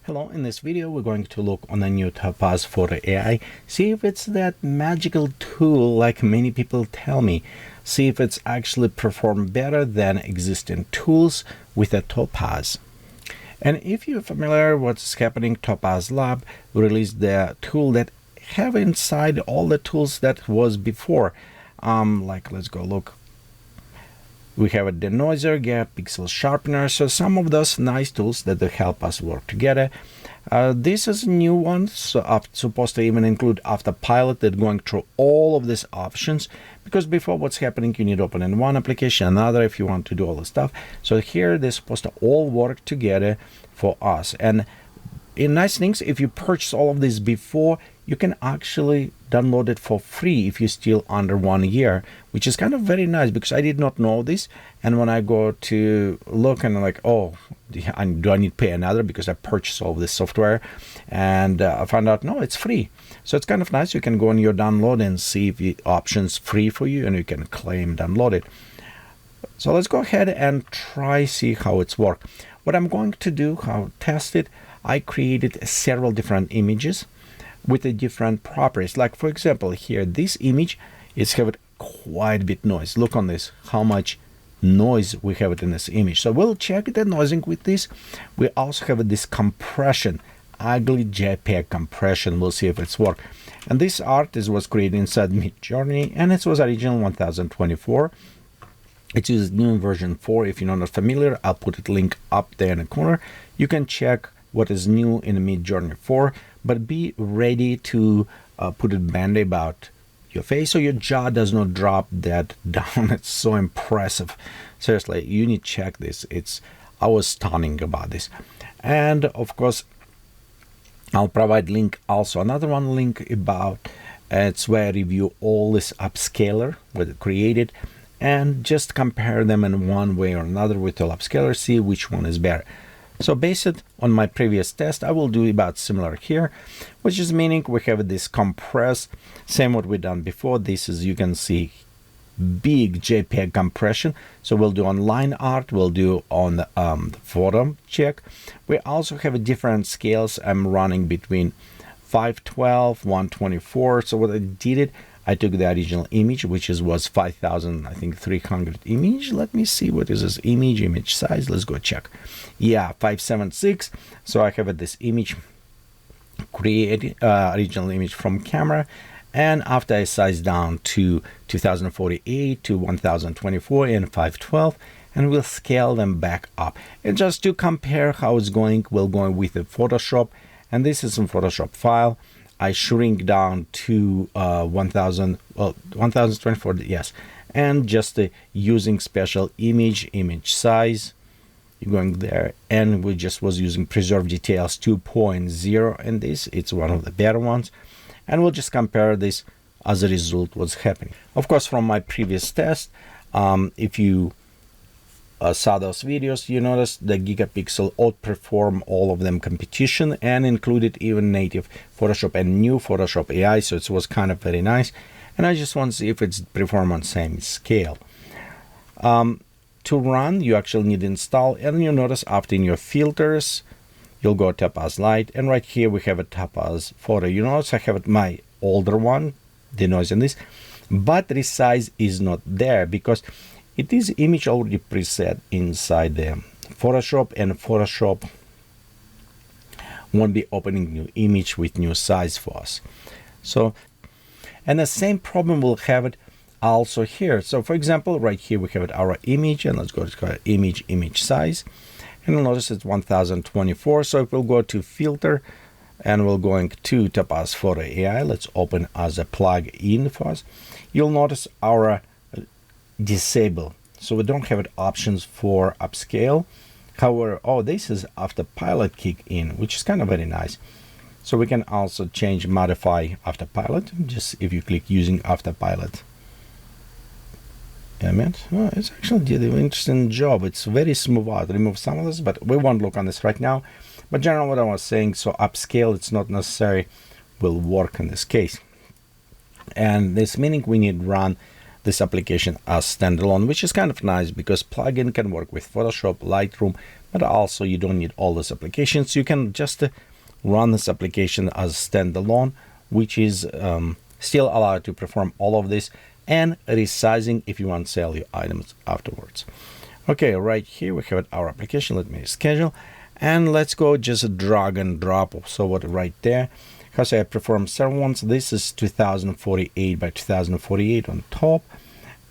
Hello, in this video we're going to look on the new Topaz Photo AI, see if it's that magical tool like many people tell me, see if it's actually perform better than existing tools with a Topaz. And if you're familiar with what's happening, TopazLabs released the tool that have inside all the tools that was before. Let's go look. We have a denoiser, gap, pixel sharpener, so some of those nice tools that will help us work together. This is a new one, so supposed to even include Autopilot that going through all of these options, because before what's happening, you need to open in one application, another if you want to do all the stuff. So here they're supposed to all work together for us. And in nice things, if you purchase all of this before, you can actually download it for free if you're still under 1 year, which is kind of very nice because I did not know this. And when I go to look and I'm like, oh, do I need to pay another because I purchased all of this software? And I found out, no, it's free. So it's kind of nice. You can go on your download and see if the option's free for you and you can claim download it. So let's go ahead and try see how it's work. What I'm going to do, how test it, I created several different images with the different properties. Like for example, here, this image is having quite a bit noise. Look on this, how much noise we have it in this image. So we'll check the noising with this. We also have this compression, ugly JPEG compression. We'll see if it's work. And this art was created inside Midjourney, and it was original 1024. It is new version 4. If you're not familiar, I'll put a link up there in the corner. You can check what is new in Midjourney 4, but be ready to put a band-aid about your face so your jaw does not drop that down. It's so impressive. Seriously, you need to check this. I was stunning about this. And of course, I'll provide link also another one link about it's where I review all this upscaler what it created and just compare them in one way or another with the upscaler, see which one is better. So based on my previous test, I will do about similar here, which is meaning we have this compressed, same what we done before. This is, you can see, big JPEG compression. So we'll do on line art, we'll do on the photo check. We also have different scales. I'm running between 512, 124. So what I did I took the original image, which was 5,000, I think 300 image. Let me see what is this image size. Let's go check. Yeah, 576. So I have this image created, original image from camera. And after I size down to 2048 to 1024 and 512, and we'll scale them back up. And just to compare how it's going, we'll go with the Photoshop. And this is a Photoshop file. I shrink down to 1024, yes, and just using special image size. You're going there, and we just was using preserve details 2.0, and this it's one of the better ones, and we'll just compare this as a result what's happening. Of course, from my previous test, if you saw those videos, you notice the Gigapixel outperform all of them competition and included even native Photoshop and new Photoshop AI, so it was kind of very nice. And I just want to see if it's perform on same scale. To run, you actually need to install, and you notice after in your filters, you'll go Topaz Light, and right here we have a Topaz Photo. You notice I have my older one, the noise in this, but resize is not there because it is image already preset inside the Photoshop, and Photoshop won't be opening new image with new size for us. So, and the same problem we'll have it also here. So for example, right here we have it our image, and let's go to image size, and you'll notice it's 1024. So if we'll go to filter and we're going to Topaz Photo AI, let's open as a plug-in for us. You'll notice our disable, so we don't have options for upscale. However, this is Autopilot kick in, which is kind of very nice. So we can also change modify Autopilot just if you click using Autopilot. It's actually did an interesting job. It's very smooth out. Remove some of this, but we won't look on this right now. But generally what I was saying, so upscale it's not necessary will work in this case. And this meaning we need run this application as standalone, which is kind of nice because plugin can work with Photoshop, Lightroom, but also you don't need all these applications. You can just run this application as standalone, which is still allowed to perform all of this, and resizing if you want to sell your items afterwards. Okay, right here we have our application. Let me schedule, and let's go just drag and drop. So what right there, because I perform several ones. This is 2048 by 2048 on top,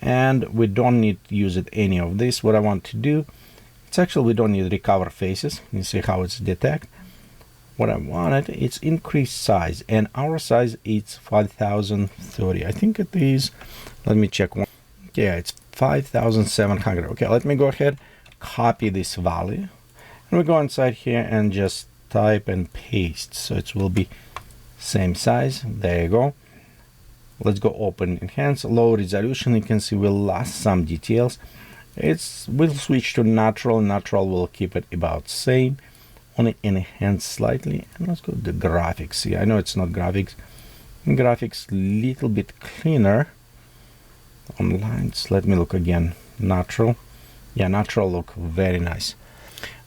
and we don't need to use it any of this. What I want to do, it's actually we don't need to recover faces. You see how it's detect. What I wanted, it's increased size, and our size is 5030. I think it is. Let me check one. Yeah, it's 5700. Okay, let me go ahead, copy this value, and we go inside here and just type and paste. So it will be same size. There you go. Let's go open enhance low resolution. You can see we'll lost some details. We'll switch to natural. Natural will keep it about same. Only enhance slightly, and let's go to the graphics. Yeah, I know it's not graphics. Graphics little bit cleaner on lines. Let me look again. Natural. Yeah, natural look very nice.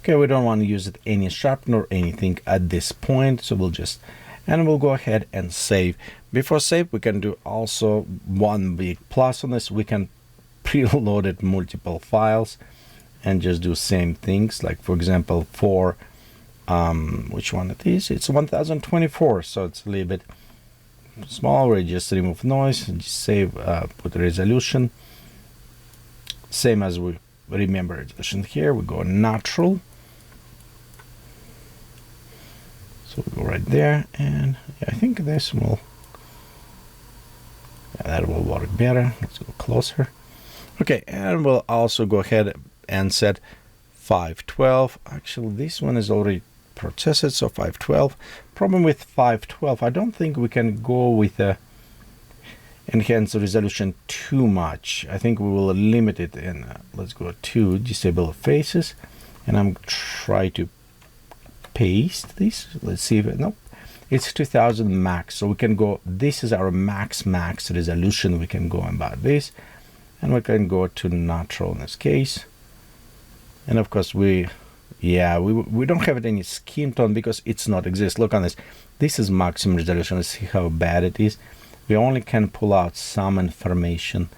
Okay, we don't want to use it any sharpen or anything at this point, so we'll go ahead and save. Before save, we can do also one big plus on this. We can preload it multiple files and just do same things. Like for example, for which one it is? It's 1024, so it's a little bit small. We just remove noise and just save, put resolution same as we remember resolution here. We go natural, so we go right there, and yeah, I think this will, yeah, that will work better. Let's go closer. Okay, and we'll also go ahead and set 512. Actually, this one is already processed, so 512. Problem with 512, I don't think we can go with a enhance resolution too much. I think we will limit it, and let's go to disable faces, and I'm try to paste this. Let's see if nope, it's 2000 max, so we can go, this is our max resolution. We can go about this, and we can go to natural in this case. And of course we don't have any skin tone because it's not exist. Look on this. This is maximum resolution. Let's see how bad it is. We only can pull out some information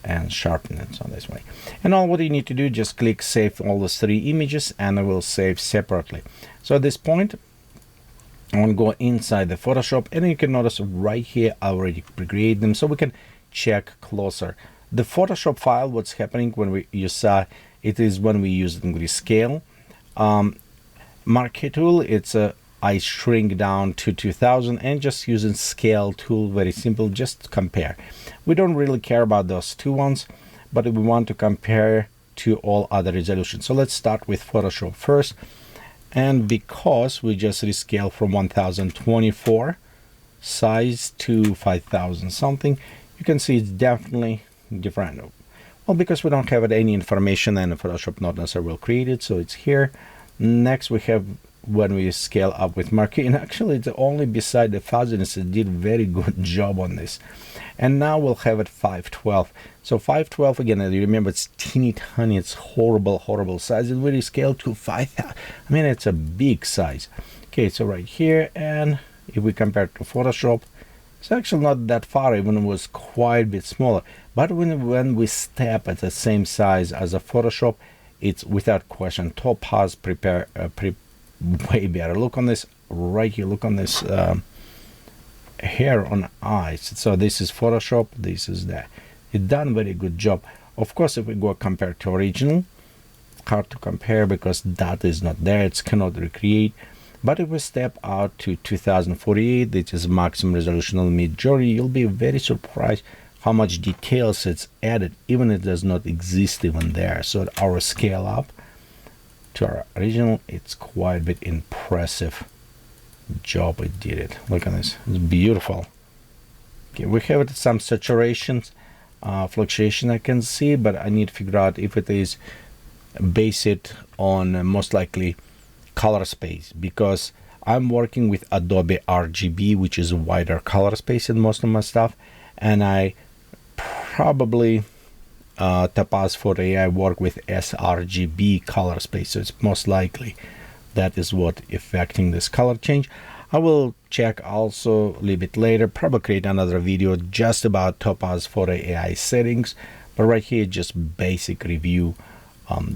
and sharpen it on this way. And all what you need to do, just click save all those 3 images, and I will save separately. So at this point, I want to go inside the Photoshop, and you can notice right here I already pre-create them, so we can check closer. The Photoshop file, what's happening when you saw it is when we use it in Grayscale. Marquee tool, it's I shrink down to 2000 and just using scale tool, very simple, just compare. We don't really care about those 2 ones, but we want to compare to all other resolutions. So let's start with Photoshop first, and because we just rescale from 1024 size to 5000 something, you can see it's definitely different. Well, because we don't have any information, and Photoshop not necessarily will create it, so it's here. Next we have when we scale up with marquee, and actually it's only beside the fuzziness, it did very good job on this. And now we'll have it 512. So 512 again, you remember it's teeny tiny, it's horrible size. It really scaled to 5000. I mean, it's a big size. Okay, so right here, and if we compare it to Photoshop, it's actually not that far, even it was quite a bit smaller. But when we step at the same size as a Photoshop, it's without question Topaz way better. Look on this right here. Look on this hair on eyes. So this is Photoshop. This is that. It done very good job. Of course, if we go compare to original, hard to compare because data is not there. It's cannot recreate. But if we step out to 2048, which is maximum resolution on Midjourney, you'll be very surprised how much details it's added, even if it does not exist even there. So our scale up to our original, it's quite a bit impressive job it did it. Look at this, it's beautiful. Okay, we have some saturations, fluctuation I can see, but I need to figure out if it is based on most likely color space, because I'm working with Adobe RGB, which is a wider color space in most of my stuff, and I probably Topaz Photo AI work with sRGB color space, so it's most likely that is what affecting this color change. I will check also a little bit later, probably create another video just about Topaz Photo AI settings, but right here just basic review.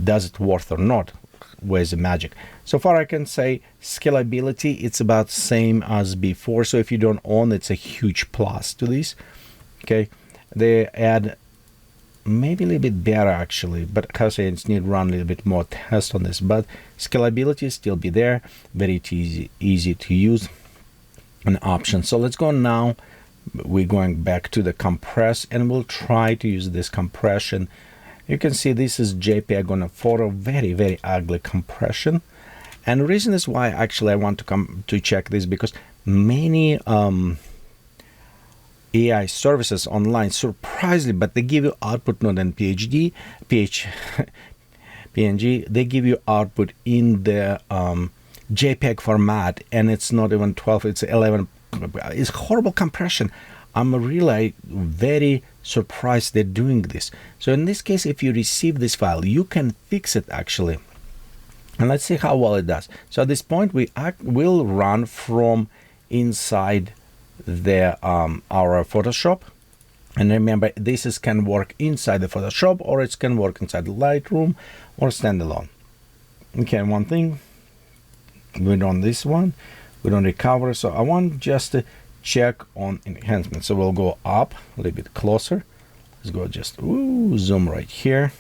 Does it worth or not? Where's the magic? So far I can say scalability, it's about same as before, so if you don't own, it's a huge plus to this. Okay, they add maybe a little bit better actually, but because I need to run a little bit more test on this, but scalability still be there, very easy to use an option. So let's go now, we're going back to the compress and we'll try to use this compression. You can see this is JPEG on a photo, very ugly compression. And the reason is why actually I want to come to check this, because many AI services online, surprisingly, but they give you output not in PNG, they give you output in the JPEG format, and it's not even 12, it's 11. It's horrible compression. I'm really very surprised they're doing this. So in this case, if you receive this file, you can fix it actually. And let's see how well it does. So at this point, we will run from inside the our Photoshop. And remember, this can work inside the Photoshop, or it can work inside the Lightroom or Standalone. Okay, one thing, we don't this one, we don't recover. So I want just to check on enhancement. So we'll go up a little bit closer. Let's go just zoom right here.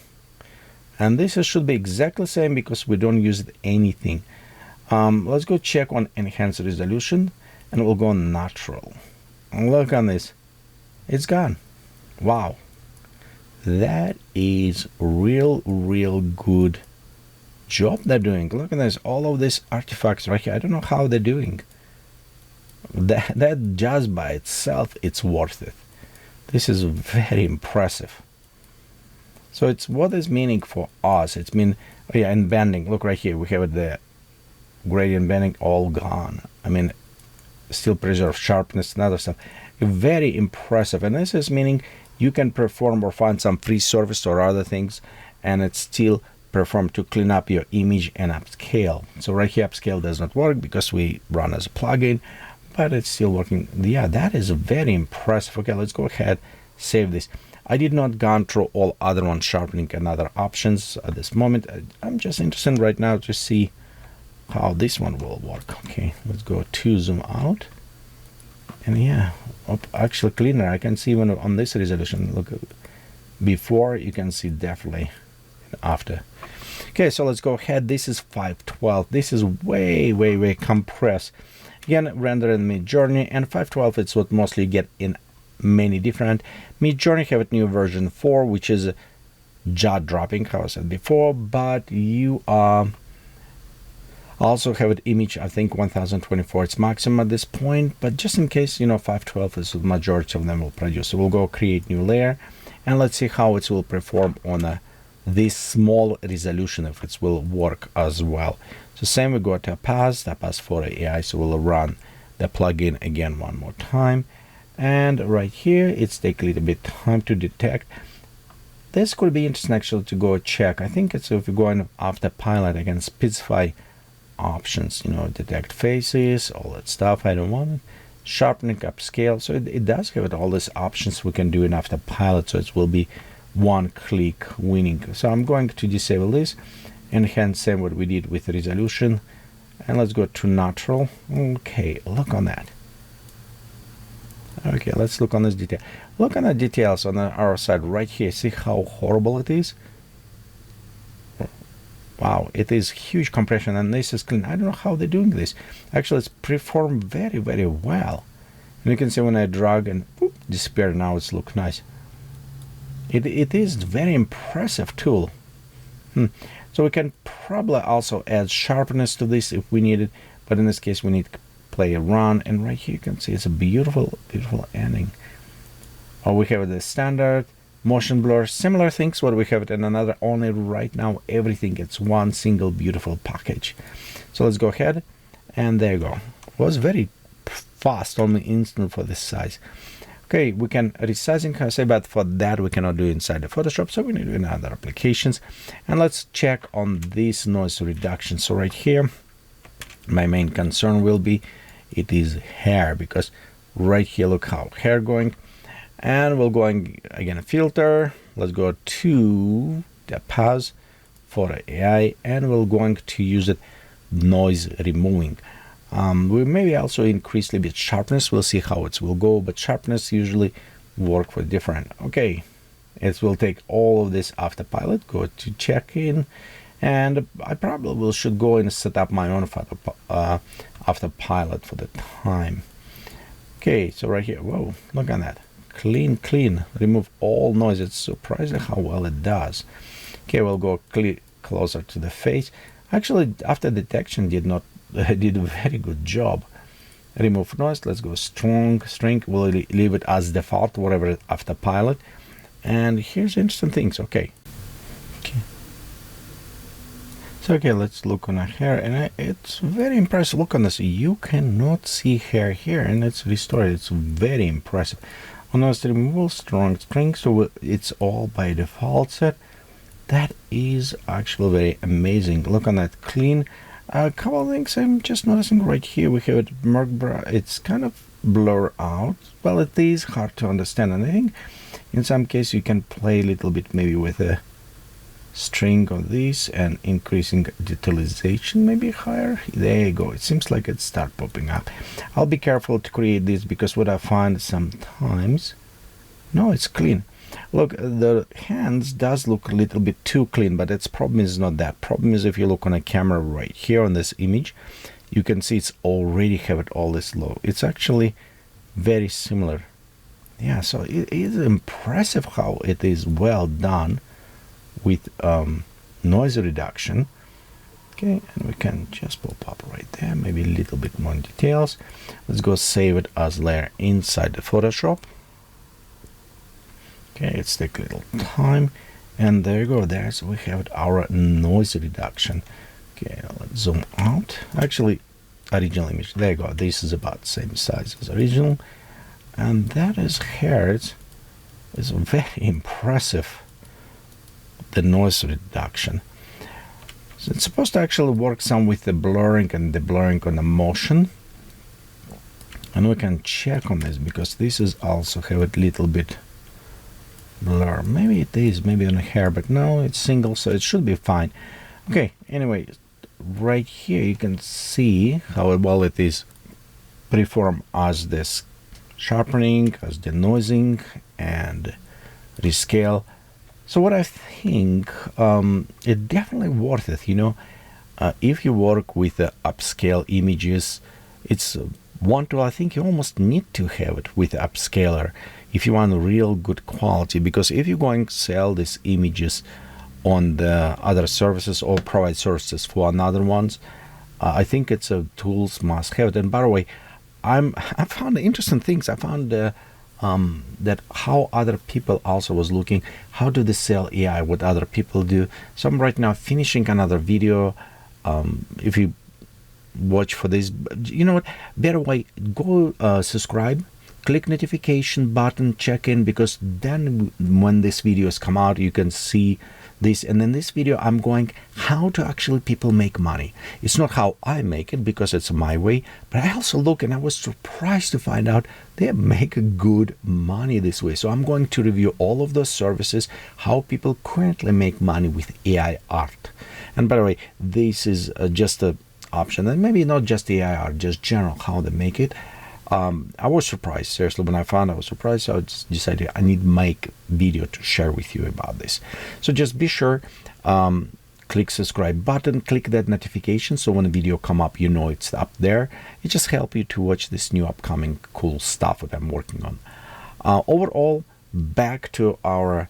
And this should be exactly the same because we don't use anything. Let's go check on enhanced resolution, and we'll go on natural. And look on this, it's gone. Wow, that is real good job they're doing. Look at this, all of these artifacts right here. I don't know how they're doing that just by itself, it's worth it. This is very impressive. So it's what is meaning for us. It's mean, oh yeah, and bending. Look right here, we have the gradient bending all gone. I mean, still preserve sharpness and other stuff. Very impressive. And this is meaning you can perform or find some free service or other things, and it's still perform to clean up your image and upscale. So right here, upscale does not work because we run as a plugin, but it's still working. Yeah, that is very impressive. Okay, let's go ahead, save this. I did not gone through all other ones, sharpening and other options at this moment. I'm just interested right now to see how this one will work. Okay, let's go to zoom out. And yeah, actually cleaner. I can see even on this resolution, look, before you can see definitely after. Okay, so let's go ahead. This is 512. This is way compressed. Again, render in Midjourney, and 512 it's what mostly you get in many different. Midjourney have a new version 4, which is jaw dropping, how I said before, but you also have an image, I think 1024 it's maximum at this point, but just in case, you know, 512 is the majority of them will produce. So we'll go create new layer, and let's see how it will perform on this small resolution, if it will work as well. So same, we go to Topaz Photo AI, so we'll run the plugin again one more time. And right here, it's take a little bit time to detect. This could be interesting actually to go check. I think it's if you're going after pilot, I can specify options, you know, detect faces, all that stuff. I don't want it. Sharpening, upscale. So it does have all these options we can do in after pilot. So it will be one click winning. So I'm going to disable this, and hence same what we did with resolution. And let's go to natural. Okay, look on that. Okay, let's look on this detail. Look on the details on our side right here. See how horrible it is? Wow, it is huge compression, and this is clean. I don't know how they're doing this. Actually, it's performed very well. And you can see when I drag and whoop, disappear, now it's look nice. It is very impressive tool. So we can probably also add sharpness to this if we need it, but in this case we need to play a run, and right here you can see it's a beautiful ending. Oh, we have the standard motion blur, similar things what we have it in another, only right now everything gets one single beautiful package. So let's go ahead, and there you go. It was very fast, only instant for this size. Okay, we can resizing, I say, but for that we cannot do inside the Photoshop, so we need to do in other applications. And let's check on this noise reduction. So right here, my main concern will be it is hair, because right here, look how hair going. And we're going again, a filter. Let's go to Topaz Photo AI, and we're going to use it noise removing. We maybe also increase a little bit sharpness. We'll see how it will go, but sharpness usually work for different. Okay, it will take all of this after pilot. Go to check in, and I probably should go and set up my own photo after pilot for the time. Okay, so right here, whoa, look at that, clean, remove all noise. It's surprising how well it does. Okay, we'll go closer to the face. Actually, after detection did a very good job. Remove noise. Let's go string. We'll leave it as default, whatever after pilot. And here's interesting things. Okay. So okay, let's look on our hair, and it's very impressive. Look on this. You cannot see hair here, and it's restored. It's very impressive. On noise removal, strong string. So it's all by default set. That is actually very amazing. Look on that, clean. A couple of things I'm just noticing right here. We have it it's kind of blur out. Well, it is hard to understand, and I think in some case you can play a little bit maybe with a string on this and increasing detalization maybe higher. There you go. It seems like it start popping up. I'll be careful to create this, because what I find sometimes, no, it's clean. Look, the hands does look a little bit too clean, but its problem is not that. Problem is, if you look on a camera right here on this image, you can see it's already have it all this low. It's actually very similar. Yeah, so it is impressive how it is well done with noise reduction. Okay, and we can just pop up right there, maybe a little bit more details. Let's go save it as layer inside the Photoshop. Okay, it's take a little time, and there you go. There's we have our noise reduction. Okay, let's zoom out. Actually, original image. There you go. This is about the same size as original, and that is hair. It's very impressive. The noise reduction. So it's supposed to actually work some with the blurring and the blurring on the motion, and we can check on this, because this is also have a little bit blur. Maybe it is, maybe on the hair, but no, it's single, so it should be fine. Okay, anyway, right here you can see how well it is perform as this sharpening, as denoising, and rescale. So what I think, it definitely worth it, you know. If you work with the upscale images, it's one tool I think you almost need to have it with upscaler if you want real good quality, because if you're going to sell these images on the other services or provide services for another ones, I think it's a tools must have it. And by the way, I found interesting things. I found that how other people also was looking, how do they sell AI, what other people do. So I'm right now finishing another video. If you watch for this, you know what, better way, go subscribe, click notification button, check in, because then when these videos come out, you can see this. And in this video, I'm going how to actually people make money. It's not how I make it, because it's my way, but I also look, and I was surprised to find out they make good money this way. So I'm going to review all of those services, how people currently make money with AI art. And by the way, this is just a option, and maybe not just AI art, just general how they make it. I was surprised, seriously, when I found I was surprised. So I just decided I need to make video to share with you about this. So just be sure, click subscribe button, click that notification, so when a video come up, you know it's up there. It just help you to watch this new upcoming cool stuff that I'm working on. Overall, back to our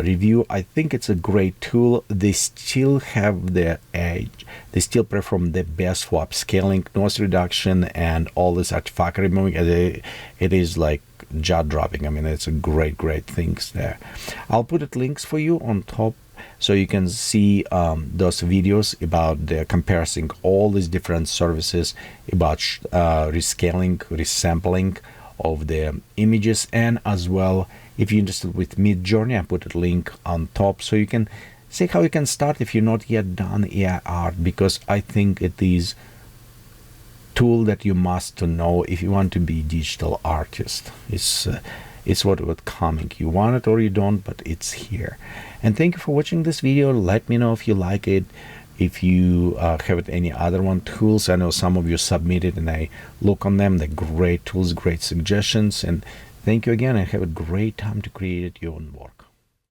review, I think it's a great tool. They still have the edge. They still perform the best for upscaling, noise reduction, and all this artifact removing. It is like jaw-dropping. I mean, it's a great things there. I'll put links for you on top, so you can see those videos about the comparing all these different services, about rescaling, resampling, of the images. And as well, if you're interested with Midjourney, I put a link on top so you can see how you can start if you're not yet done AI art, because I think it is tool that you must to know if you want to be digital artist. It's what coming. You want it or you don't, but it's here. And thank you for watching this video. Let me know if you like it. If you have any other tools, I know some of you submitted and I look on them. They're great tools, great suggestions. And thank you again, and have a great time to create your own work.